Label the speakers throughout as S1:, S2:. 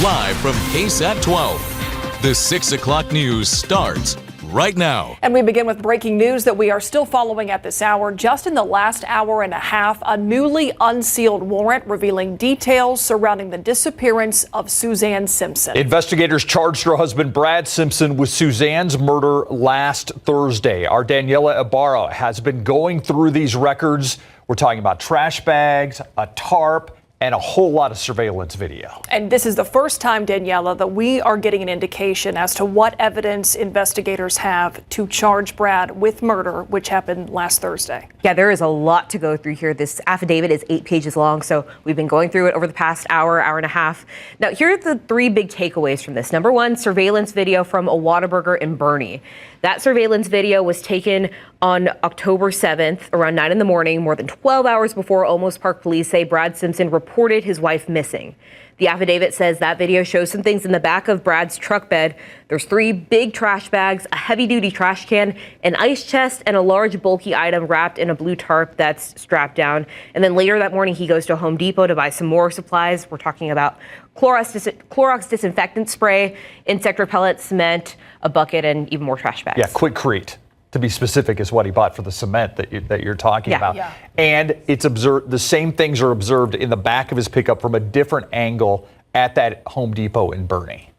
S1: Live from KSAT 12. The 6 o'clock news starts right now.
S2: And we begin with breaking news that we are still following at this hour. Just in the last hour and a half, a newly unsealed warrant revealing details surrounding the disappearance of Suzanne Simpson.
S3: Investigators charged her husband Brad Simpson with Suzanne's murder last Thursday. Our Daniela Ibarra has been going through these records. We're talking about trash bags, a tarp, and a whole lot of surveillance video.
S2: And this is the first time, Daniela, that we are getting an indication as to what evidence investigators have to charge Brad with murder, which happened last Thursday.
S4: Yeah, there is a lot to go through here. This affidavit is 8 pages long, so we've been going through it over the past hour and a half. Now, here are the 3 big takeaways from this. Number 1, surveillance video from a Whataburger in Bernie. That surveillance video was taken on October 7th, around 9 in the morning, more than 12 hours before Olmos Park police say Brad Simpson reported his wife missing. The affidavit says that video shows some things in the back of Brad's truck bed. There's 3 big trash bags, a heavy-duty trash can, an ice chest, and a large bulky item wrapped in a blue tarp that's strapped down. And then later that morning, he goes to Home Depot to buy some more supplies. We're talking about Clorox disinfectant spray, insect repellent, cement, a bucket, and even more trash bags.
S3: Yeah, Quikrete, to be specific, is what he bought for the cement that you're talking about. Yeah. And it's observed, the same things are observed in the back of his pickup from a different angle at that Home Depot in Bernie.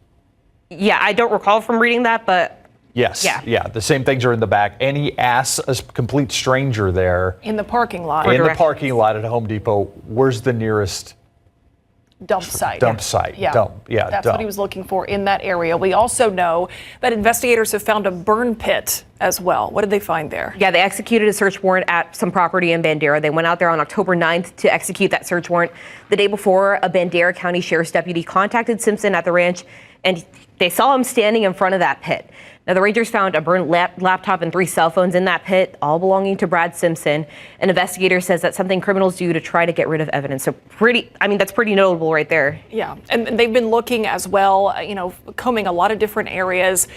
S4: Yeah, I don't recall from reading that, but
S3: yes, yeah, the same things are in the back. And he asks a complete stranger there
S2: in the parking lot.
S3: In the parking lot at Home Depot, where's the nearest
S2: dump site.
S3: Yeah.
S2: That's what he was looking for in that area. We also know that investigators have found a burn pit as well. What did they find there?
S4: Yeah, they executed a search warrant at some property in Bandera. They went out there on October 9th to execute that search warrant. The day before, a Bandera County Sheriff's deputy contacted Simpson at the ranch, and they saw him standing in front of that pit. Now, the Rangers found a burned laptop and 3 cell phones in that pit, all belonging to Brad Simpson. An investigator says that's something criminals do to try to get rid of evidence. So that's pretty notable right there.
S2: Yeah, and they've been looking as well, combing a lot of different areas.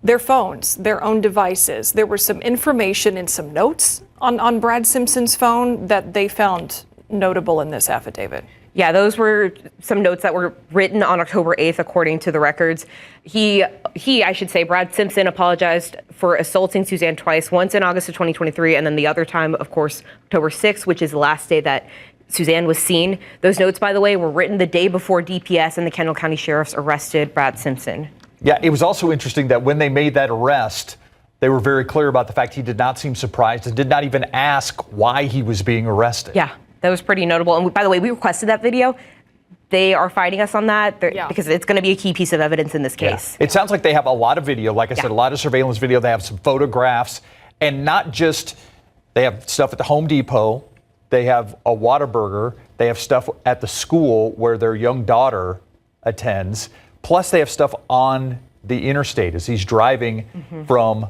S2: Their phones, their own devices. There was some information in some notes on Brad Simpson's phone that they found notable in this affidavit.
S4: Yeah, those were some notes that were written on October 8th, according to the records. Brad Simpson apologized for assaulting Suzanne twice, once in August of 2023, and then the other time, of course, October 6th, which is the last day that Suzanne was seen. Those notes, by the way, were written the day before DPS and the Kendall County Sheriffs arrested Brad Simpson.
S3: Yeah, it was also interesting that when they made that arrest, they were very clear about the fact he did not seem surprised and did not even ask why he was being arrested.
S4: Yeah. That was pretty notable. And by the way, we requested that video. They are fighting us on that because it's going to be a key piece of evidence in this case.
S3: Yeah. It sounds like they have a lot of video. Like I said, a lot of surveillance video. They have some photographs, and not just, they have stuff at the Home Depot. They have a Whataburger. They have stuff at the school where their young daughter attends. Plus they have stuff on the interstate as he's driving from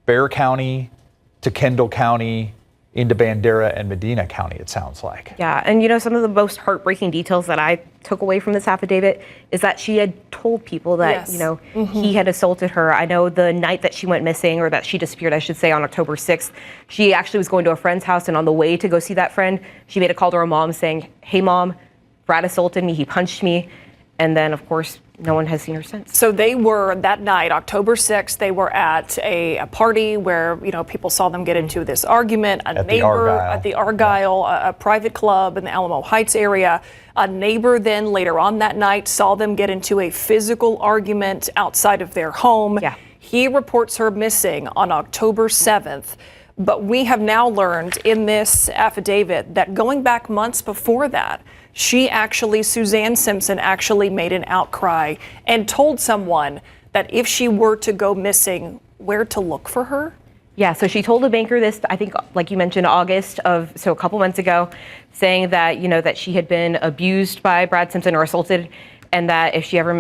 S3: Bexar County to Kendall County into Bandera and Medina County, it sounds like.
S4: Yeah, and some of the most heartbreaking details that I took away from this affidavit is that she had told people that, he had assaulted her. I know the night that she went missing, or that she disappeared, I should say, on October 6th, she actually was going to a friend's house, and on the way to go see that friend, she made a call to her mom saying, "Hey mom, Brad assaulted me, he punched me." And then, of course, no one has seen her since.
S2: So they were, that night, October 6th, they were at a party where, people saw them get into this argument. A neighbor at the Argyle, a private club in the Alamo Heights area. A neighbor then later on that night saw them get into a physical argument outside of their home. Yeah. He reports her missing on October 7th. But we have now learned in this affidavit that going back months before that, Suzanne Simpson actually made an outcry and told someone that if she were to go missing, where to look for her.
S4: Yeah, so she told a banker this, I think, like you mentioned, a couple months ago, saying that, that she had been abused by Brad Simpson or assaulted, and that if she ever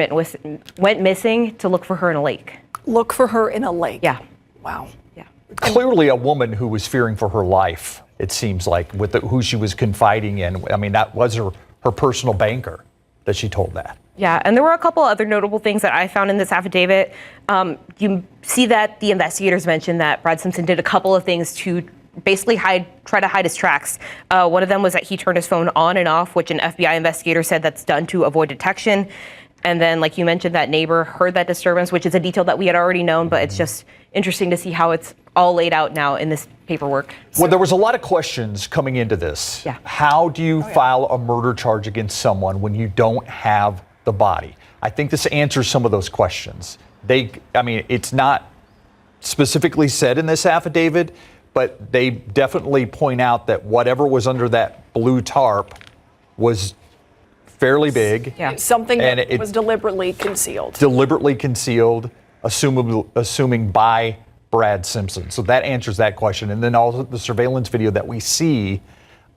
S4: went missing, to look for her in a lake.
S2: Look for her in a lake?
S4: Yeah.
S2: Wow.
S4: Yeah.
S3: Clearly a woman who was fearing for her life, it seems like, with who she was confiding in. I mean, that was her personal banker that she told that.
S4: Yeah, and there were a couple other notable things that I found in this affidavit. You see that the investigators mentioned that Brad Simpson did a couple of things to basically try to hide his tracks. One of them was that he turned his phone on and off, which an FBI investigator said that's done to avoid detection. And then, like you mentioned, that neighbor heard that disturbance, which is a detail that we had already known, but it's just interesting to see how it's all laid out now in this paperwork.
S3: Well, there was a lot of questions coming into this.
S4: Yeah.
S3: How do you file a murder charge against someone when you don't have the body? I think this answers some of those questions. It's not specifically said in this affidavit, but they definitely point out that whatever was under that blue tarp was fairly big.
S4: Yeah.
S2: Something that was deliberately concealed.
S3: Assuming by Brad Simpson. So that answers that question. And then also the surveillance video that we see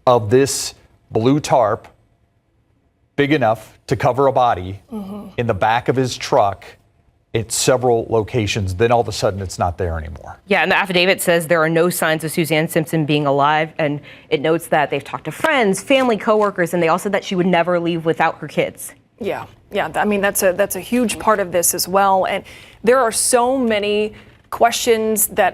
S3: of this blue tarp, big enough to cover a body, in the back of his truck at several locations. Then all of a sudden it's not there anymore.
S4: Yeah, and the affidavit says there are no signs of Suzanne Simpson being alive, and it notes that they've talked to friends, family, coworkers, and they all said that she would never leave without her kids.
S2: Yeah. I mean, that's a huge part of this as well. And there are so many questions that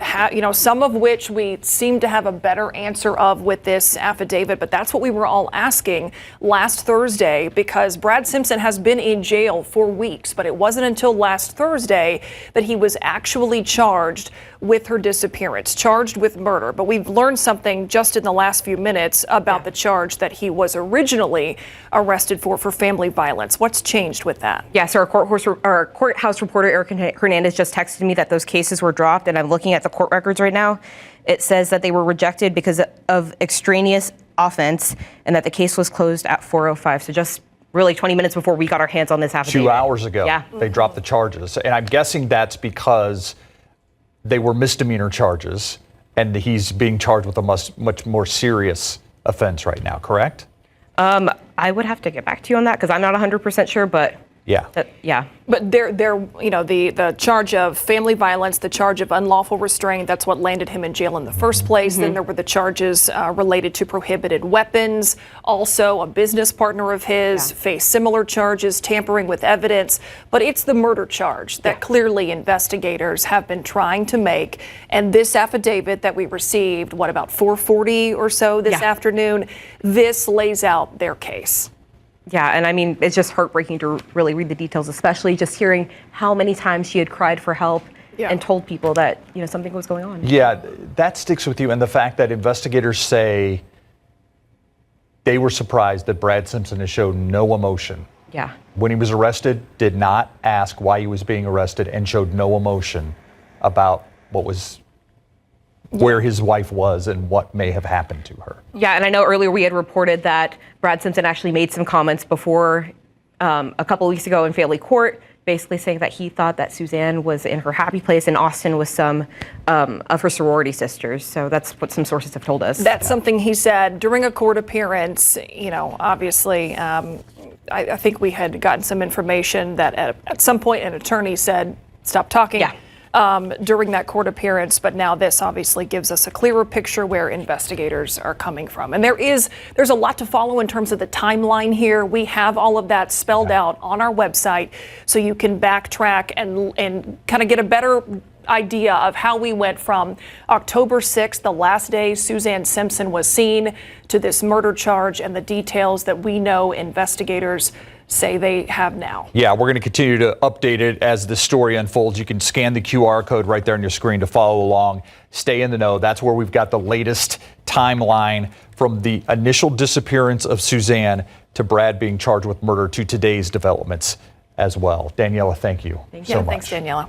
S2: some of which we seem to have a better answer of with this affidavit, but that's what we were all asking last Thursday, because Brad Simpson has been in jail for weeks, but it wasn't until last Thursday that he was actually charged with her disappearance, charged with murder. But we've learned something just in the last few minutes about the charge that he was originally arrested for family violence. What's changed with that?
S4: Yeah, so our courthouse reporter, Eric Hernandez, just texted me that those cases were dropped, and I'm looking at the court records right now. It says that they were rejected because of extraneous offense and that the case was closed at 4:05. So just really 20 minutes before we got our hands on this affidavit.
S3: 2 hours ago, they dropped the charges. And I'm guessing that's because they were misdemeanor charges and he's being charged with a much more serious offense right now, correct?
S4: I would have to get back to you on that because I'm not 100% sure, but
S3: yeah.
S2: But the charge of family violence, the charge of unlawful restraint, that's what landed him in jail in the first place. Then there were the charges related to prohibited weapons. Also, a business partner of his faced similar charges, tampering with evidence. But it's the murder charge that clearly investigators have been trying to make. And this affidavit that we received, about 4:40 or so this afternoon, this lays out their case.
S4: Yeah, and I mean, it's just heartbreaking to really read the details, especially just hearing how many times she had cried for help and told people that, something was going on.
S3: Yeah, that sticks with you. And the fact that investigators say they were surprised that Brad Simpson has shown no emotion.
S4: Yeah.
S3: When he was arrested, did not ask why he was being arrested and showed no emotion about where his wife was and what may have happened to her.
S4: Yeah, and I know earlier we had reported that Brad Simpson actually made some comments before a couple of weeks ago in family court, basically saying that he thought that Suzanne was in her happy place in Austin with some of her sorority sisters. So that's what some sources have told us.
S2: That's something he said during a court appearance. Obviously, I think we had gotten some information that at some point an attorney said, stop talking.
S4: Yeah.
S2: During that court appearance, but now this obviously gives us a clearer picture where investigators are coming from. And there's a lot to follow in terms of the timeline here. We have all of that spelled out on our website so you can backtrack and kind of get a better idea of how we went from October 6th, the last day Suzanne Simpson was seen, to this murder charge and the details that we know investigators say they have now.
S3: Yeah, we're going to continue to update it as the story unfolds. You can scan the QR code right there on your screen to follow along. Stay in the know. That's where we've got the latest timeline from the initial disappearance of Suzanne to Brad being charged with murder to today's developments as well. Daniela, thank you so much.
S2: Thanks, Daniela.